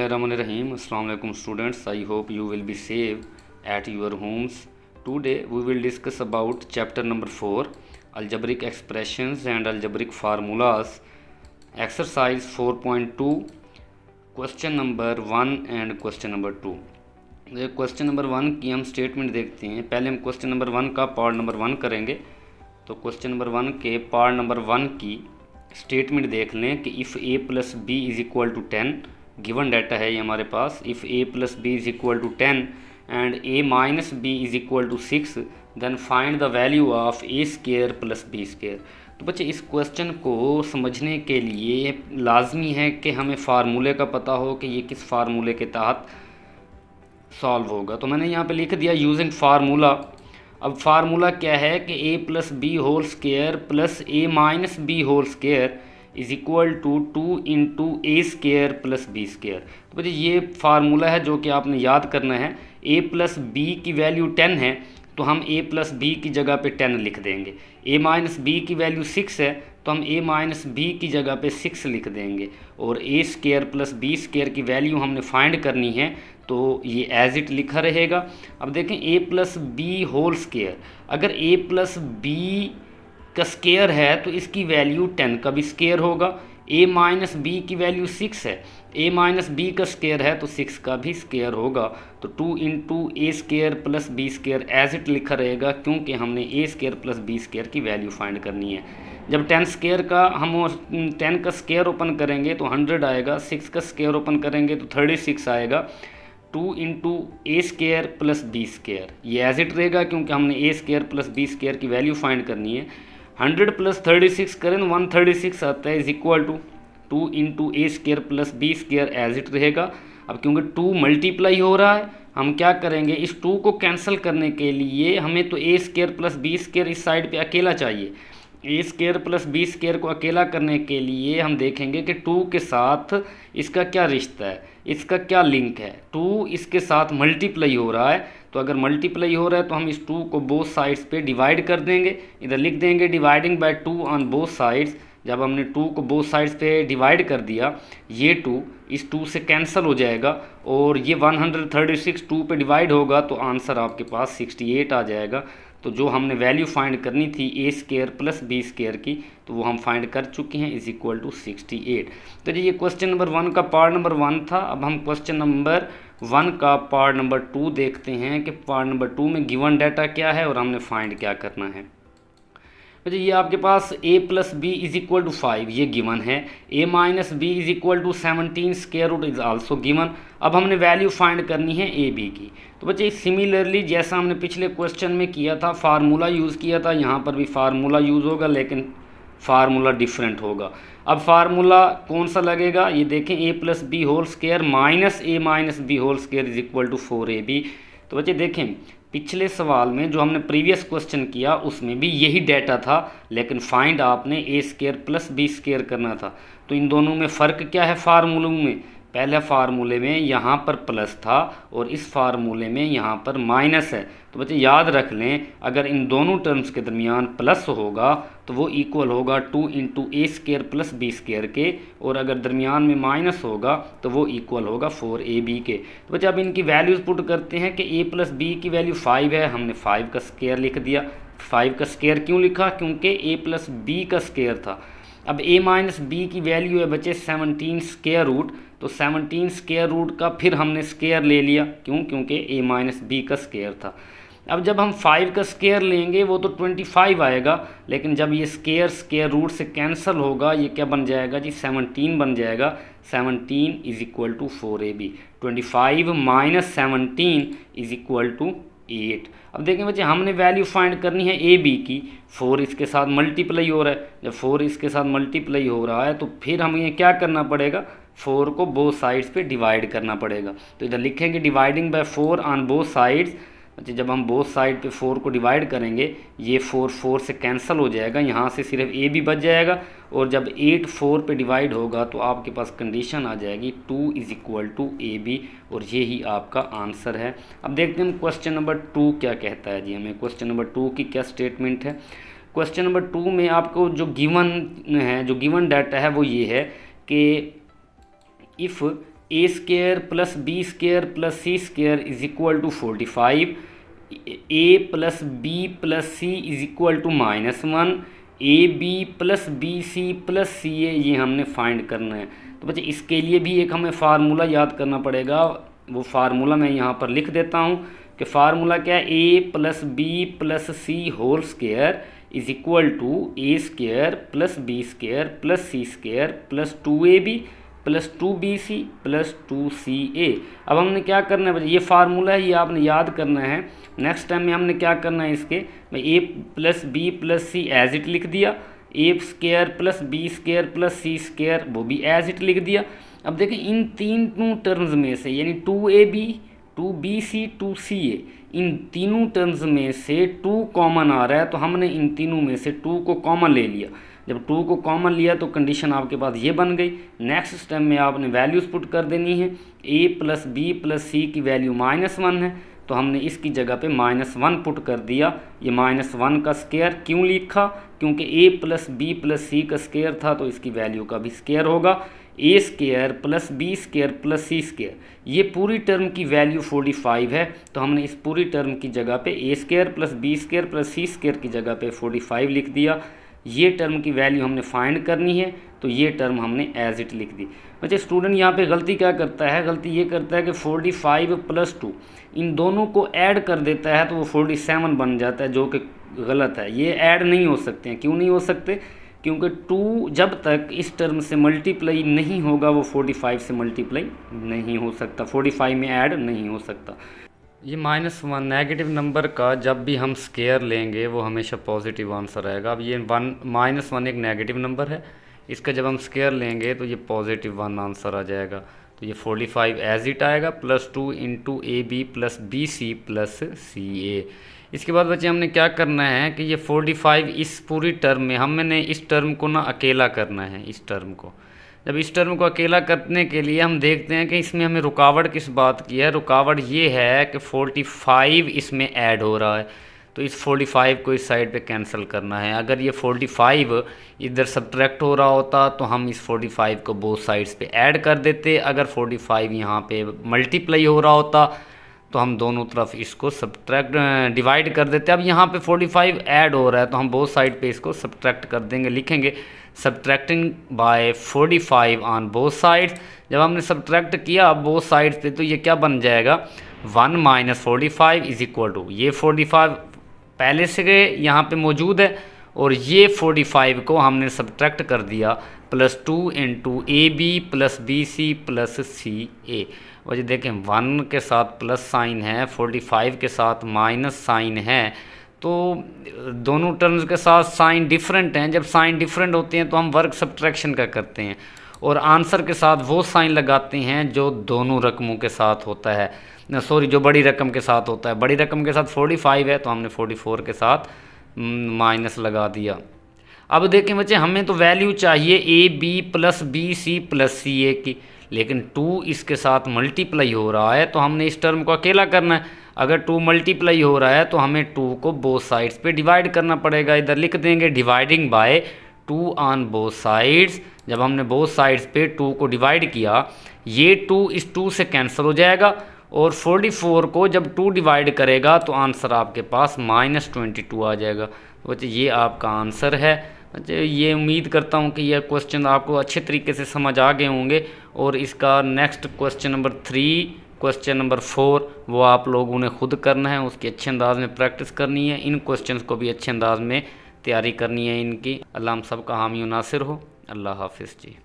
Bismillahirrahmanirrahim. Assalamu alaikum students. I hope you will be safe at your homes. Today we will discuss about chapter number 4, algebraic expressions and algebraic formulas, exercise 4.2, question number 1 and question number 2. Question number 1 की हम statement देखते हैं। पहले हम question number 1 का part number 1 करेंगे। तो question number 1 के पार्ट नंबर 1 की स्टेटमेंट देख लें कि if a plus B is equal to 10, given data है ये हमारे पास। If a plus B is equal to 10 and a minus B is equal to 6, then find the value of a square plus b square. तो बच्चे इस question को समझने के लिए लाजमी है कि हमें फार्मूले का पता हो कि ये किस फार्मूले के तहत सॉल्व होगा। तो मैंने यहाँ पे लिख दिया यूजिंग फार्मूला। अब फार्मूला क्या है कि a plus B whole square plus a minus B whole square is equal to 2 into A square plus B square. तो बच्चे ये फार्मूला है जो कि आपने याद करना है। a प्लस बी की वैल्यू 10 है तो हम a प्लस बी की जगह पे 10 लिख देंगे। a माइनस बी की वैल्यू 6 है तो हम a माइनस बी की जगह पे 6 लिख देंगे। और a square plus B square की वैल्यू हमने फाइंड करनी है तो ये एज इट लिखा रहेगा। अब देखें a plus B whole square, अगर a प्लस बी का स्क्वायर है तो इसकी वैल्यू 10 का भी स्क्वायर होगा। a माइनस बी की वैल्यू 6 है, a माइनस बी का स्क्वायर है तो 6 का भी स्क्वायर होगा। तो 2 into A square plus B square as it लिखा रहेगा, क्योंकि हमने a square plus B square की वैल्यू फाइंड करनी है। जब 10 स्क्वायर का हम 10 का स्क्वायर ओपन करेंगे तो 100 आएगा, 6 का स्क्वायर ओपन करेंगे तो 36 आएगा। 2 into A square plus B square ये एज इट रहेगा, क्योंकि हमने A square plus B square की वैल्यू फाइंड करनी है। 100 प्लस 36 करें 136 आता है, is equal to 2 into A square plus B square as it रहेगा। अब क्योंकि 2 मल्टीप्लाई हो रहा है, हम क्या करेंगे, इस 2 को कैंसिल करने के लिए हमें तो ए स्क्वायर प्लस बी स्क्वायर इस साइड पे अकेला चाहिए। ए स्क्वायर प्लस बी स्क्वायर को अकेला करने के लिए हम देखेंगे कि 2 के साथ इसका क्या रिश्ता है, इसका क्या लिंक है। 2 इसके साथ मल्टीप्लाई हो रहा है, तो अगर मल्टीप्लाई हो रहा है तो हम इस 2 को बोथ साइड्स पे डिवाइड कर देंगे। इधर लिख देंगे dividing by 2 on both sides. जब हमने 2 को बोथ साइड्स पे डिवाइड कर दिया, ये 2 इस 2 से कैंसिल हो जाएगा और ये 136 2 पे डिवाइड होगा तो आंसर आपके पास 68 आ जाएगा। तो जो हमने वैल्यू फाइंड करनी थी ए स्क्वायर प्लस बी स्क्वायर की, तो वो हम फाइंड कर चुके हैं, इज इक्वल टू 68। तो ये क्वेश्चन नंबर 1 का पार्ट नंबर 1 था। अब हम क्वेश्चन नंबर 1 का पार्ट नंबर 2 देखते हैं कि पार्ट नंबर 2 में गिवन डाटा क्या है और हमने फाइंड क्या करना है। तो ये आपके पास a plus B is equal to 5 ये गिवन है। a minus B is equal to 17 square root is also given. अब हमने वैल्यू फाइंड करनी है a b की। तो बच्चे सिमिलरली जैसा हमने पिछले क्वेश्चन में किया था, फार्मूला यूज़ किया था, यहाँ पर भी फार्मूला यूज़ होगा लेकिन फार्मूला डिफरेंट होगा। अब फार्मूला कौन सा लगेगा, ये देखें, a plus B whole square minus a minus B whole square is equal to 4ab। तो बच्चे देखें पिछले सवाल में जो हमने प्रीवियस क्वेश्चन किया उसमें भी यही डाटा था, लेकिन फाइंड आपने ए स्क्वायर प्लस बी स्क्वायर करना था। तो इन दोनों में फ़र्क क्या है फार्मूलों में, पहले फार्मूले में यहाँ पर प्लस था और इस फार्मूले में यहाँ पर माइनस है। तो बच्चे याद रख लें, अगर इन दोनों टर्म्स के दरमियान प्लस होगा तो वो इक्वल होगा 2 into A square plus B square के, और अगर दरमियान में माइनस होगा तो वो इक्वल होगा 4ab के। तो बच्चे अब इनकी वैल्यूज़ पुट करते हैं कि a प्लस बी की वैल्यू 5 है, हमने 5 का स्क्वायर लिख दिया। 5 का स्क्वायर क्यों लिखा, क्योंकि a प्लस बी का स्क्वायर था। अब a माइनस बी की वैल्यू है बच्चे 17 स्क्वायर रूट, तो 17 स्क्वायर रूट का फिर हमने स्क्वायर ले लिया, क्यों, क्योंकि a माइनस बी का स्क्वायर था। अब जब हम 5 का स्क्वायर लेंगे वो तो 25 आएगा, लेकिन जब ये स्क्वायर रूट से कैंसिल होगा ये क्या बन जाएगा जी, 17 बन जाएगा। 17 इज इक्वल टू 4ab। 25 माइनस 17 इज इक्वल टू 8। अब देखें बच्चे हमने वैल्यू फाइंड करनी है ए बी की। 4 इसके साथ मल्टीप्लाई हो रहा है, जब 4 इसके साथ मल्टीप्लाई हो रहा है तो फिर हमें क्या करना पड़ेगा, 4 को बोथ साइड्स पे डिवाइड करना पड़ेगा। तो इधर लिखेंगे dividing by 4 on both sides. अच्छा, जब हम बोथ साइड पे 4 को डिवाइड करेंगे ये 4 से कैंसिल हो जाएगा, यहाँ से सिर्फ ए बी बच जाएगा। और जब 8 4 पे डिवाइड होगा तो आपके पास कंडीशन आ जाएगी 2 is equal to A B, और ये ही आपका आंसर है। अब देखते हैं क्वेश्चन नंबर 2 क्या कहता है जी हमें। क्वेश्चन नंबर 2 की क्या स्टेटमेंट है। क्वेश्चन नंबर 2 में आपको जो गिवन है, जो गिवन डाटा है वो ये है कि if A square plus B square plus C square is equal to 45, A plus B plus C is equal to -1, A B plus B C plus C A, ये हमने find करना है। तो बच्चे इसके लिए भी एक हमें फार्मूला याद करना पड़ेगा, वो फार्मूला मैं यहाँ पर लिख देता हूँ कि फार्मूला क्या है, A plus B plus C whole square is equal to A square plus B square plus C square plus 2ab plus 2bc plus 2ca। अब हमने क्या करना है बच्चे, ये फार्मूला है, ये आपने याद करना है। नेक्स्ट टाइम में हमने क्या करना है, इसके A plus B plus C as it लिख दिया, A square plus B square plus C square वो भी एज इट लिख दिया। अब देखें इन तीनों टर्म्स में से, यानी 2ab 2bc 2ca, इन तीनों टर्म्स में से 2 कॉमन आ रहा है, तो हमने इन तीनों में से 2 को कॉमन ले लिया। जब 2 को कॉमन लिया तो कंडीशन आपके पास ये बन गई। नेक्स्ट स्टेप में आपने वैल्यूज़ पुट कर देनी है। a प्लस बी प्लस सी की वैल्यू -1 है, तो हमने इसकी जगह पे -1 पुट कर दिया। ये -1 का स्क्वायर क्यों लिखा, क्योंकि a प्लस बी प्लस सी का स्क्वायर था, तो इसकी वैल्यू का भी स्क्वायर होगा। A square plus B square plus C square, ये पूरी टर्म की वैल्यू 45 है, तो हमने इस पूरी टर्म की जगह पे A square plus B square plus C square की जगह पे 45 लिख दिया। ये टर्म की वैल्यू हमने फाइंड करनी है, तो ये टर्म हमने एज इट लिख दी। बच्चे स्टूडेंट यहाँ पे गलती क्या करता है, गलती ये करता है कि 45 प्लस 2 इन दोनों को ऐड कर देता है, तो वो 47 बन जाता है, जो कि गलत है। ये ऐड नहीं हो सकते हैं। क्यों नहीं हो सकते, क्योंकि 2 जब तक इस टर्म से मल्टीप्लाई नहीं होगा वो 45 से मल्टीप्लाई नहीं हो सकता, 45 में ऐड नहीं हो सकता। ये -1 नेगेटिव नंबर का जब भी हम स्क्वायर लेंगे वो हमेशा पॉजिटिव आंसर आएगा। अब ये -1 एक नेगेटिव नंबर है, इसका जब हम स्क्वायर लेंगे तो ये पॉजिटिव 1 आंसर आ जाएगा। तो ये 45 एज इट आएगा, plus 2 into AB plus BC plus CA। इसके बाद बच्चे हमने क्या करना है कि ये 45 इस पूरी टर्म में हमने इस टर्म को ना अकेला करना है। इस टर्म को जब इस टर्म को अकेला करने के लिए हम देखते हैं कि इसमें हमें रुकावट किस बात की है। रुकावट ये है कि 45 इसमें ऐड हो रहा है, तो इस 45 को इस साइड पे कैंसिल करना है। अगर ये 45 इधर सब्ट्रैक्ट हो रहा होता तो हम इस 45 को बोथ साइड्स पे ऐड कर देते। अगर 45 यहाँ पे मल्टीप्लाई हो रहा होता तो हम दोनों तरफ इसको सब्ट्रैक्ट डिवाइड कर देते। अब यहाँ पे 45 ऐड हो रहा है तो हम बोथ साइड पे इसको सब्ट्रैक्ट कर देंगे, लिखेंगे subtracting by 45 on both sides. जब हमने सब्ट्रैक्ट किया बोथ साइड्स पे तो ये क्या बन जाएगा, 1 - 45 इज इक्वल टू, ये 45 पहले से यहाँ पे मौजूद है और ये 45 को हमने सब्ट्रैक्ट कर दिया, plus 2 into AB plus BC plus CA। और ये देखें 1 के साथ प्लस साइन है, 45 के साथ माइनस साइन है, तो दोनों टर्म्स के साथ साइन डिफरेंट हैं। जब साइन डिफरेंट होते हैं तो हम वर्क सब्ट्रैक्शन का करते हैं और आंसर के साथ वो साइन लगाते हैं जो दोनों रकमों के साथ होता है, जो बड़ी रकम के साथ होता है। बड़ी रकम के साथ 45 है तो हमने 44 के साथ माइनस लगा दिया। अब देखें बच्चे हमें तो वैल्यू चाहिए AB plus BC plus CA की, लेकिन 2 इसके साथ मल्टीप्लाई हो रहा है तो हमने इस टर्म को अकेला करना है। अगर 2 मल्टीप्लाई हो रहा है तो हमें 2 को बोथ साइड्स पे डिवाइड करना पड़ेगा। इधर लिख देंगे dividing by 2 on both sides. जब हमने बोथ साइड्स पे 2 को डिवाइड किया, ये 2 इस 2 से कैंसिल हो जाएगा और 44 को जब 2 डिवाइड करेगा तो आंसर आपके पास -22 आ जाएगा। बच्चे ये आपका आंसर है। अच्छा, ये उम्मीद करता हूँ कि यह क्वेश्चन आपको अच्छे तरीके से समझ आ गए होंगे और इसका next question number 3, question number 4 वो आप लोगों ने खुद करना है, उसकी अच्छे अंदाज में प्रैक्टिस करनी है। इन क्वेश्चंस को भी अच्छे अंदाज में तैयारी करनी है इनकी। अल्लाह हम सब का हामी नासिर हो। अल्लाह हाफिज़ जी।